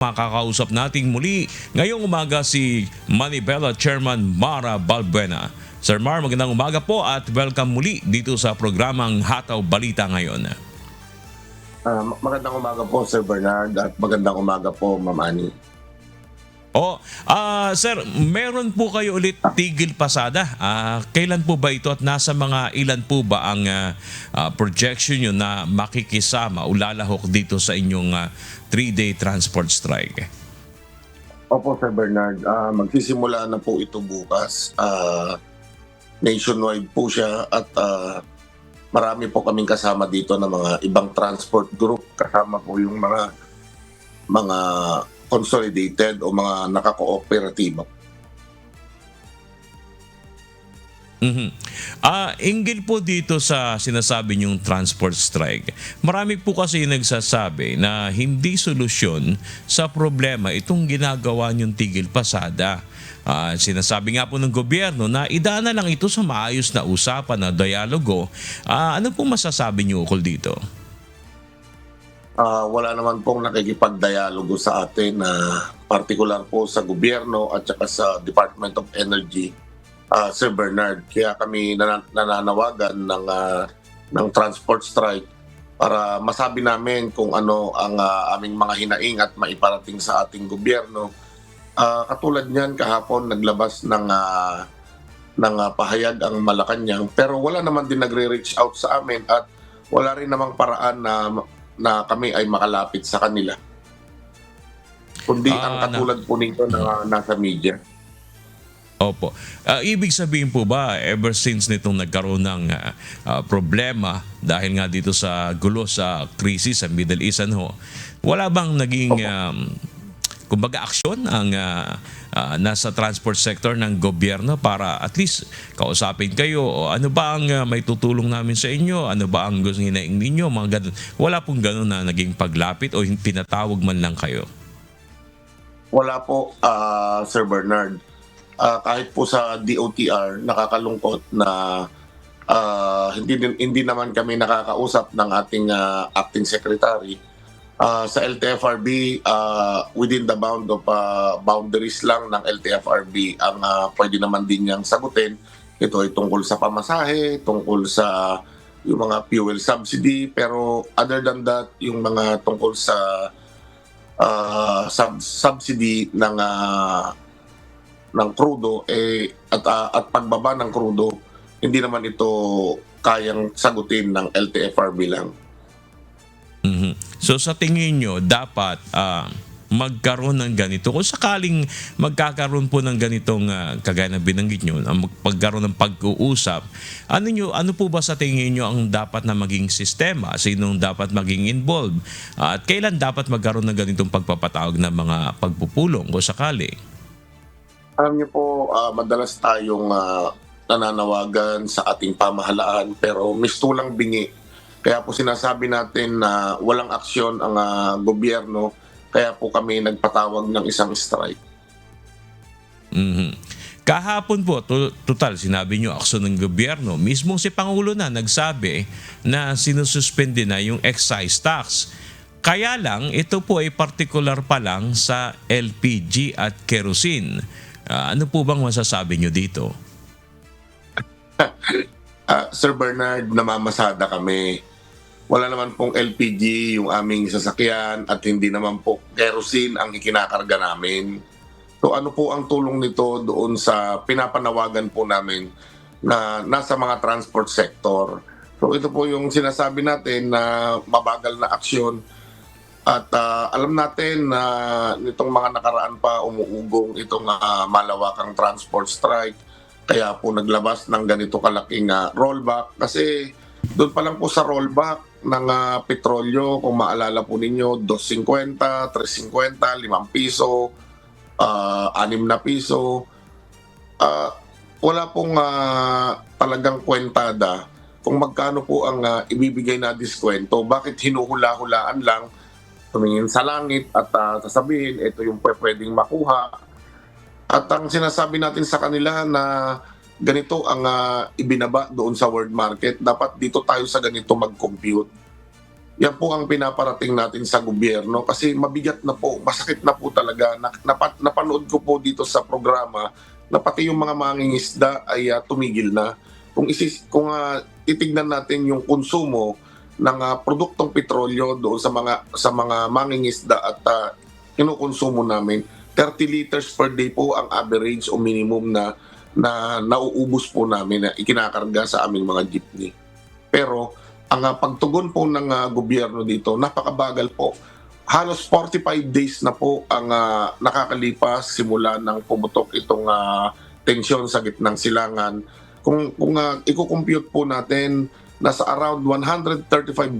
Makakausap nating muli ngayong umaga si Manibela Chairman Mara Balbuena. Sir Mar, magandang umaga po at welcome muli dito sa programang Hataw Balita ngayon. Magandang umaga po, Sir Bernard, at magandang umaga po, Ma'am Ani. Sir, meron po kayo ulit tigil pasada. Kailan po ba ito at nasa mga ilan po ba ang projection nyo na makikisama o lalahok dito sa inyong 3-day transport strike? Opo, Sir Bernard, magsisimula na po ito bukas. Nationwide po siya at marami po kaming kasama dito na mga ibang transport group. Kasama po yung mga consolidated o mga nakakooperatiba. Inggil po dito sa sinasabi niyong transport strike. Marami po kasi nagsasabi na hindi solusyon sa problema itong ginagawa niyong tigil pasada. Sinasabi nga po ng gobyerno na idaan na lang ito sa maayos na usapan na dialogo. Ano po masasabi niyo ukol dito? Wala naman pong nakikipagdialogo sa atin na partikular po sa gobyerno at saka sa Department of Energy, Sir Bernard. Kaya kami nananawagan ng transport strike para masabi namin kung ano ang aming mga hinaing at maiparating sa ating gobyerno. Katulad niyan, kahapon naglabas ng pahayag ang Malacanang, pero wala naman din nagre-reach out sa amin at wala rin namang paraan na kami ay makalapit sa kanila. Kundi ang katulad po nito na nasa media. Opo. Ibig sabihin po ba, ever since nitong nagkaroon ng problema dahil nga dito sa gulo sa krisis sa Middle East, wala bang naging kumbaga aksyon ang nasa transport sector ng gobyerno para at least kausapin kayo o ano ba ang may tutulong namin sa inyo, ano ba ang gusto hinaing ninyo, mga ganun. Wala pong ganun na naging paglapit o pinatawag man lang kayo? Wala po, Sir Bernard. Kahit po sa DOTR, nakakalungkot na hindi naman kami nakakausap ng ating acting secretary. Sa LTFRB, within the boundaries lang ng LTFRB ang pwede naman din niyang sagutin. Ito ay tungkol sa pamasahe, tungkol sa yung mga fuel subsidy, pero other than that, yung mga tungkol sa subsidy ng krudo at pagbaba ng krudo, hindi naman ito kayang sagutin ng LTFRB lang. So sa tingin nyo, dapat magkaroon ng ganito. Kung sakaling magkakaroon po ng ganitong kagaya na binanggit nyo, magkaroon ng pag-uusap, ano po ba sa tingin nyo ang dapat na maging sistema? Sinong dapat maging involved? At kailan dapat magkaroon ng ganitong pagpapatawag ng mga pagpupulong kung sakali? Alam niyo po, madalas tayong nananawagan sa ating pamahalaan pero mistulang bingi. Kaya po sinasabi natin na walang aksyon ang gobyerno, kaya po kami nagpatawag ng isang strike. Kahapon po, total, sinabi nyo aksyon ng gobyerno. Mismo si Pangulo na nagsabi na sinususpende na yung excise tax. Kaya lang, ito po ay particular pa lang sa LPG at kerosene. Ano po bang masasabi nyo dito? Sir Bernard, namamasada kami. Wala naman pong LPG yung aming sasakyan at hindi naman po kerosene ang ikinakarga namin. So ano po ang tulong nito doon sa pinapanawagan po namin na nasa mga transport sector? So ito po yung sinasabi natin na mabagal na aksyon at alam natin na nitong mga nakaraan pa umuugong itong malawakang transport strike. Kaya po naglabas ng ganito kalaking rollback kasi doon pa lang po sa rollback ng petrolyo, kung maalala po ninyo, 2.50, 3.50, 5 piso, 6 na piso. Wala pong talagang kwentada kung magkano po ang ibibigay na diskwento. Bakit hinuhula-hulaan lang, tumingin sa langit at sasabihin, ito yung pwedeng makuha. At ang sinasabi natin sa kanila na ganito ang ibinaba doon sa world market, dapat dito tayo sa ganito mag-compute. yan po ang pinaparating natin sa gobyerno kasi mabigat na po, masakit na po talaga. Napanood ko po dito sa programa na pati yung mga mangingisda ay tumigil na. Kung titignan natin yung konsumo ng produktong petrolyo doon sa mga mangingisda at kinukonsumo namin, 30 liters per day po ang average o minimum na nauubos po namin na ikinakarga sa aming mga jeepney. Pero ang pagtugon po ng gobyerno dito, napakabagal po. Halos 45 days na po ang nakakalipas simula nang pumutok itong tensyon sa gitnang silangan. Kung i-compute po natin, nasa around 135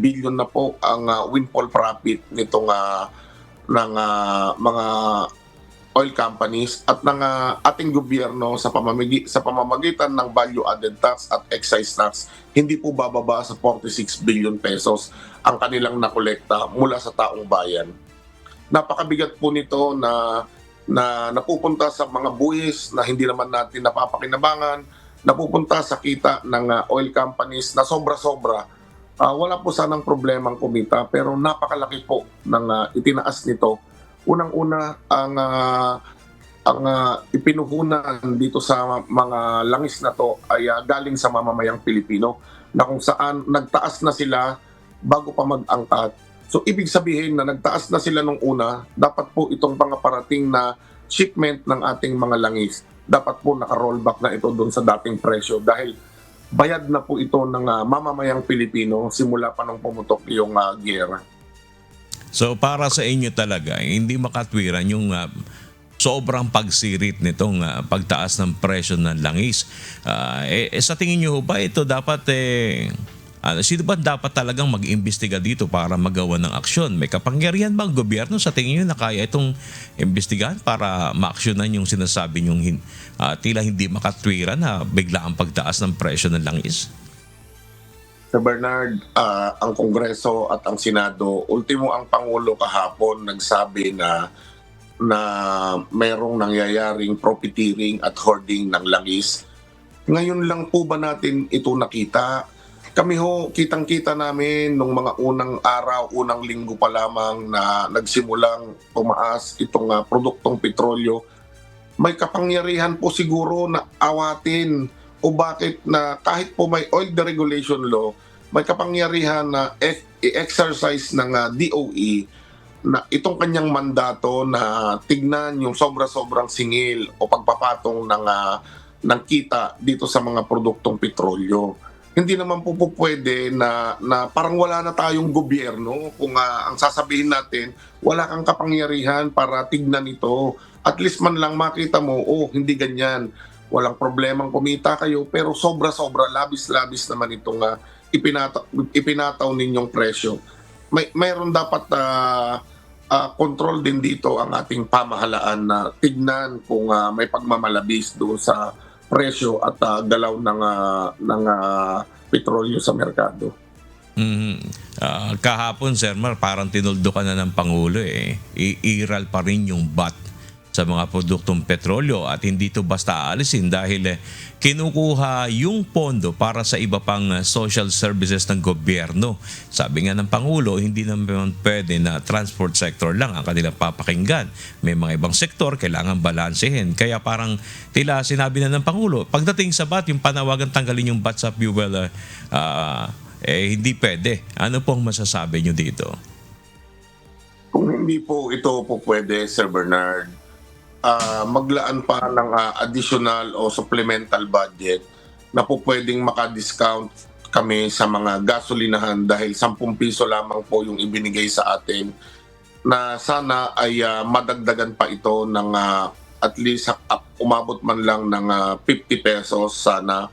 billion na po ang windfall profit nitong ng mga oil companies at ng ating gobyerno sa pamamagitan ng value-added tax at excise tax, hindi po bababa sa 46 billion pesos ang kanilang nakolekta mula sa taong bayan. Napakabigat po nito na napupunta sa mga buwis na hindi naman natin napapakinabangan, napupunta sa kita ng oil companies na sobra-sobra. Wala po sanang problemang kumita pero napakalaki po ng itinaas nito. Unang-una ang ipinuhunan dito sa mga langis na to ay galing sa mamamayang Pilipino na kung saan nagtaas na sila bago pa mag-angkat. So ibig sabihin na nagtaas na sila nung una, dapat po itong pangaparating na shipment ng ating mga langis, dapat po naka-rollback na ito doon sa dating presyo dahil bayad na po ito ng mamamayang Pilipino simula pa nung pumutok yung giyera. So para sa inyo talaga, hindi makatwiran yung sobrang pagsirit nitong pagtaas ng presyo ng langis. Sa tingin nyo ba ito dapat sino ba dapat talagang mag-imbestiga dito para magawa ng aksyon? May kapangyarihan bang gobyerno sa tingin nyo na kaya itong imbestigahan para maaksyonan yung sinasabi nyong tila hindi makatwiran na bigla ang pagtaas ng presyo ng langis? Sir Bernard, ang Kongreso at ang Senado, ultimo ang Pangulo kahapon nagsabi na mayroong nangyayaring profiteering at hoarding ng langis. Ngayon lang po ba natin ito nakita? Kami ho, kitang-kita namin nung mga unang araw, unang linggo pa lamang na nagsimulang tumaas itong produktong petrolyo. May kapangyarihan po siguro na awatin o bakit na kahit po may oil deregulation law, may kapangyarihan na i-exercise ng DOE na itong kanyang mandato na tignan yung sobra-sobrang singil o pagpapatong ng kita dito sa mga produktong petrolyo. Hindi naman po pwede na parang wala na tayong gobyerno kung ang sasabihin natin, wala kang kapangyarihan para tignan ito. At least man lang makita mo, hindi ganyan. Walang problemang kumita kayo pero sobra-sobra, labis-labis naman itong ipinataw ninyong presyo. Mayroon dapat control din dito ang ating pamahalaan na tignan kung may pagmamalabis doon sa presyo at galaw ng petrolyo sa merkado. Kahapon, Sir Mar, parang tinuldo ka na ng Pangulo iiral pa rin yung VAT sa mga produktong petrolyo at hindi ito basta aalisin dahil kinukuha yung pondo para sa iba pang social services ng gobyerno. Sabi nga ng Pangulo, hindi naman pwede na transport sector lang ang kanilang papakinggan. May mga ibang sektor kailangan balansehin. Kaya parang tila sinabi na ng Pangulo, pagdating sa VAT, yung panawagan tanggalin yung VAT sa fuel, hindi pwede. Ano pong masasabi nyo dito? Kung hindi po ito po pwede, Sir Bernard, maglaan pa ng additional o supplemental budget na po pwedeng maka-discount kami sa mga gasolinahan dahil 10 piso lamang po yung ibinigay sa atin na sana ay madagdagan pa ito ng at least umabot man lang ng 50 pesos sana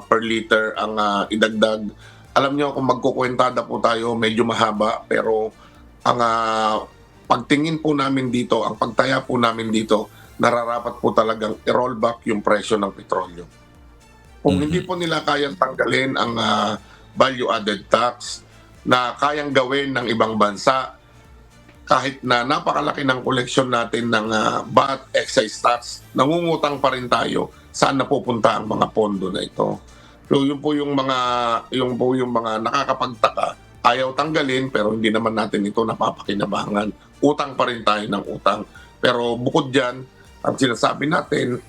per liter ang idagdag. Alam nyo kung magkukwentada po tayo medyo mahaba pero ang pagtingin po namin dito, ang pagtaya po namin dito, nararapat po talagang i-roll back yung presyo ng petrolyo. Kung hindi po nila kayang tanggalin ang value-added tax na kayang gawin ng ibang bansa, kahit na napakalaki ng koleksyon natin ng VAT, excise tax, nangungutang pa rin tayo saan napupunta ang mga pondo na ito. So yun po yung mga nakakapagtaka ayaw tanggalin pero hindi naman natin ito napapakinabangan. Utang pa rin tayo ng utang. Pero bukod dyan, ang sinasabi natin,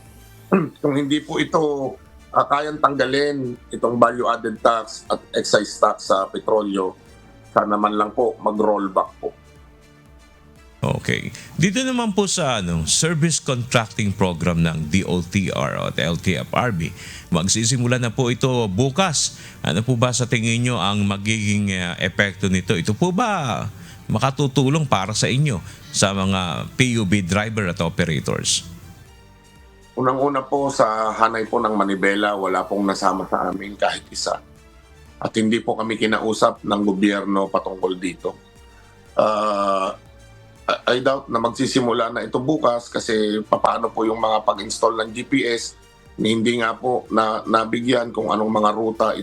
kung hindi po ito kayang tanggalin itong value added tax at excise tax sa petrolyo, sana man lang po mag-rollback po. Okay. Dito naman po sa Service Contracting Program ng DOTR at LTFRB, magsisimula na po ito bukas. Ano po ba sa tingin nyo ang magiging epekto nito? Ito po ba makatutulong para sa inyo sa mga PUB driver at operators? Unang-una po sa hanay po ng Manibela, wala pong nasama sa amin kahit isa. At hindi po kami kinausap ng gobyerno patungkol dito. I doubt na magsisimula na ito bukas kasi paano po yung mga pag-install ng GPS, hindi nga po na nabigyan kung anong mga ruta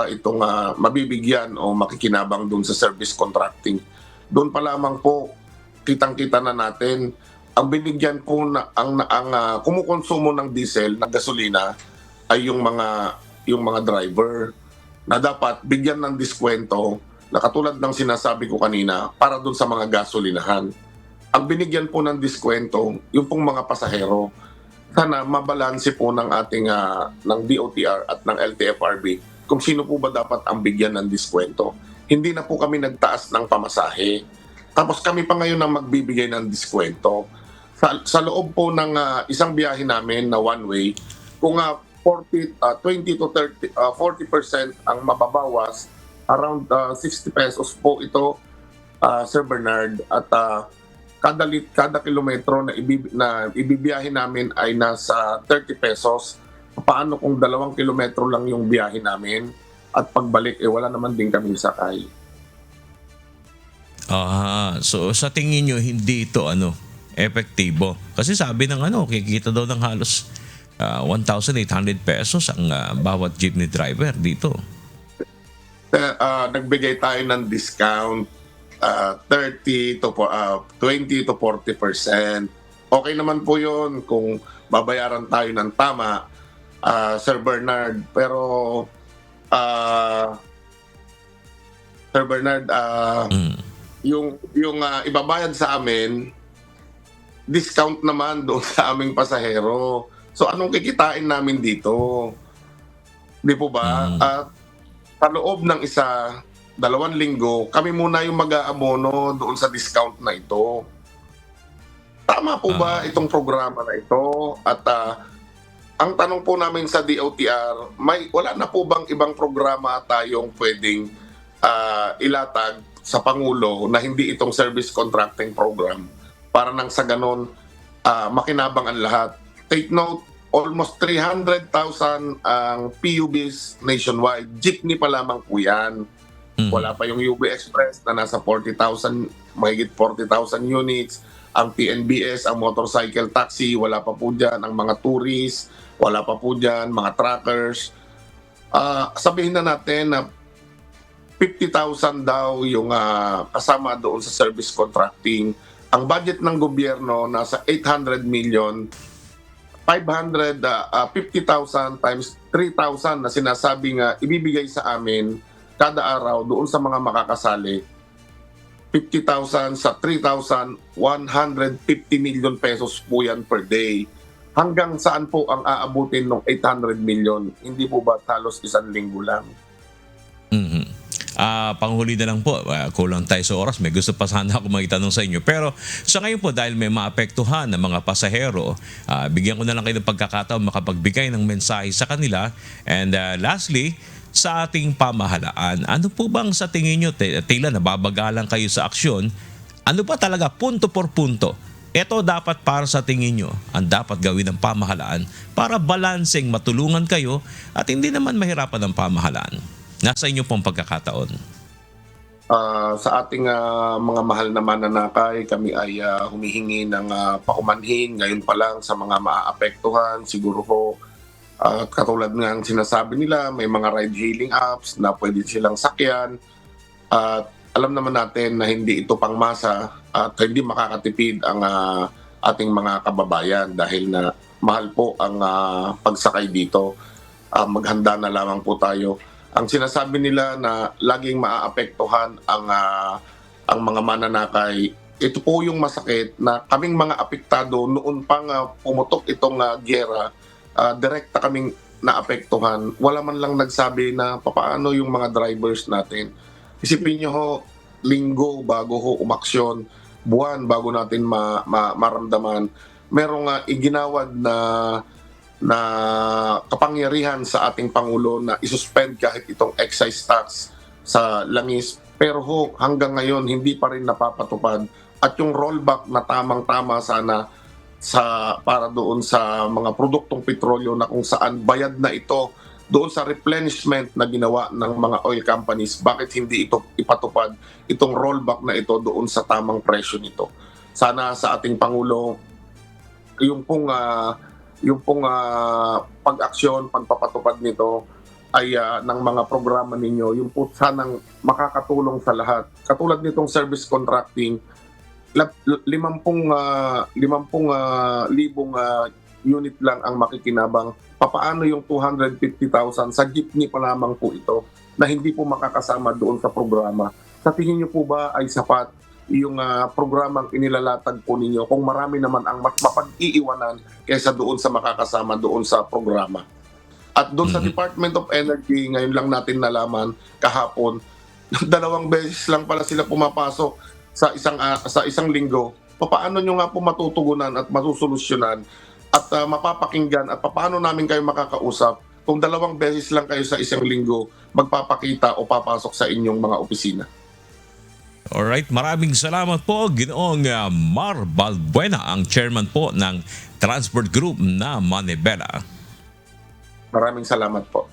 itong mabibigyan o makikinabang doon sa service contracting. Doon pa lamang po kitang-kita na natin ang binigyan po na ang kumukonsumo ng diesel na gasolina ay yung mga driver na dapat bigyan ng diskwento na katulad ng sinasabi ko kanina para doon sa mga gasolinahan. Ang binigyan po ng diskwento yung pong mga pasahero. Sana mabalanse po ng ating ng DOTR at ng LTFRB kung sino po ba dapat ang bigyan ng diskwento. Hindi na po kami nagtaas ng pamasahe. Tapos kami pa ngayon ang magbibigay ng diskwento. Sa loob po ng isang biyahe namin na one way, kung 20 to 40% ang mababawas, around 60 pesos po ito, Sir Bernard, at kada kilometro na ibibiyahe namin ay nasa 30 pesos. Paano kung 2 kilometro lang yung biyahe namin at pagbalik wala naman din kami sakay? So sa tingin nyo hindi ito epektibo? Kasi sabi ng kikita daw ng halos 1,800 pesos ang bawat jeepney driver dito. Nagbigay tayo ng discount 20 to 40%. Okay naman po yun kung babayaran tayo ng tama, Sir Bernard. Pero Sir Bernard, yung ibabayad sa amin, discount naman doon sa aming pasahero. So anong kikitain namin dito? Di po ba? Sa loob ng 2 linggo, kami muna yung mag-aabono doon sa discount na ito. Tama po ba itong programa na ito? At ang tanong po namin sa DOTR, wala na po bang ibang programa tayong pwedeng ilatag sa Pangulo na hindi itong service contracting program para nang sa ganon makinabang ang lahat? Take note, almost 300,000 ang PUBs nationwide. Jeepney pa lamang po yan. Wala pa yung UB Express na nasa 40,000, mahigit 40,000 units. Ang PNBS, ang motorcycle taxi, wala pa po dyan. Ang mga tourists, wala pa po dyan. Mga truckers. Sabihin na natin na 50,000 daw yung kasama doon sa service contracting. Ang budget ng gobyerno nasa 800 million. 50,000 times 3,000 na sinasabing ibibigay sa amin kada araw doon sa mga makakasali. 50,000 sa 3,000, 150 million pesos po yan per day. Hanggang saan po ang aabutin ng 800 million? Hindi po ba halos 1 linggo lang? Panghuli na lang po, kulang tayo sa oras. May gusto pa sana ako maitanong sa inyo. Pero sa ngayon po, dahil may maapektuhan ng mga pasahero, bigyan ko na lang kayo ng pagkakataon makapagbigay ng mensahe sa kanila. And lastly, sa ating pamahalaan, ano po bang sa tingin nyo, tila nababagalan kayo sa aksyon, ano ba talaga punto por punto? Ito dapat para sa tingin nyo, ang dapat gawin ng pamahalaan para balancing matulungan kayo at hindi naman mahirapan ng pamahalaan. Nasa inyo pong pagkakataon. Sa ating mga mahal na mananakay, kami ay humihingi ng paumanhin ngayon pa lang sa mga maaapektuhan. Siguro po, katulad ng sinasabi nila, may mga ride-hailing apps na pwede silang sakyan. At alam naman natin na hindi ito pangmasa at hindi makakatipid ang ating mga kababayan dahil na mahal po ang pagsakay dito. Maghanda na lamang po tayo. Ang sinasabi nila na laging maaapektuhan ang mga mananakay, ito po yung masakit na kaming mga apektado noon pang pumutok itong giyera, direkta kaming naapektuhan. Wala man lang nagsabi na papaano yung mga drivers natin. Isipin nyo ho, linggo bago ho umaksyon, buwan bago natin maramdaman, merong iginawad na kapangyarihan sa ating Pangulo na isuspend kahit itong excise tax sa langis. Pero ho, hanggang ngayon hindi pa rin napapatupad. At yung rollback na tamang-tama sana para doon sa mga produktong petrolyo na kung saan bayad na ito doon sa replenishment na ginawa ng mga oil companies, bakit hindi ito ipatupad itong rollback na ito doon sa tamang presyo nito? Sana sa ating Pangulo, yung pong pag-aksyon, pagpapatupad nito ay ng mga programa ninyo, yung po sanang makakatulong sa lahat. Katulad nitong service contracting, 50 libong unit lang ang makikinabang. Papaano yung 250,000 sa jeepney pa lamang po ito na hindi po makakasama doon sa programa? Sa tingin niyo po ba ay sapat yung programang inilalatag po ninyo kung marami naman ang mas mapag-iiwanan kaysa doon sa makakasama doon sa programa? At doon sa Department of Energy, ngayon lang natin nalaman kahapon, 2 beses lang pala sila pumapasok sa isang linggo. Paano nyo nga po matutugunan at masusolusyonan at mapapakinggan at paano namin kayo makakausap kung 2 beses lang kayo sa isang linggo magpapakita o papasok sa inyong mga opisina? Alright, maraming salamat po Ginoong Mar Balbuena, ang chairman po ng Transport Group na Manibela. Maraming salamat po.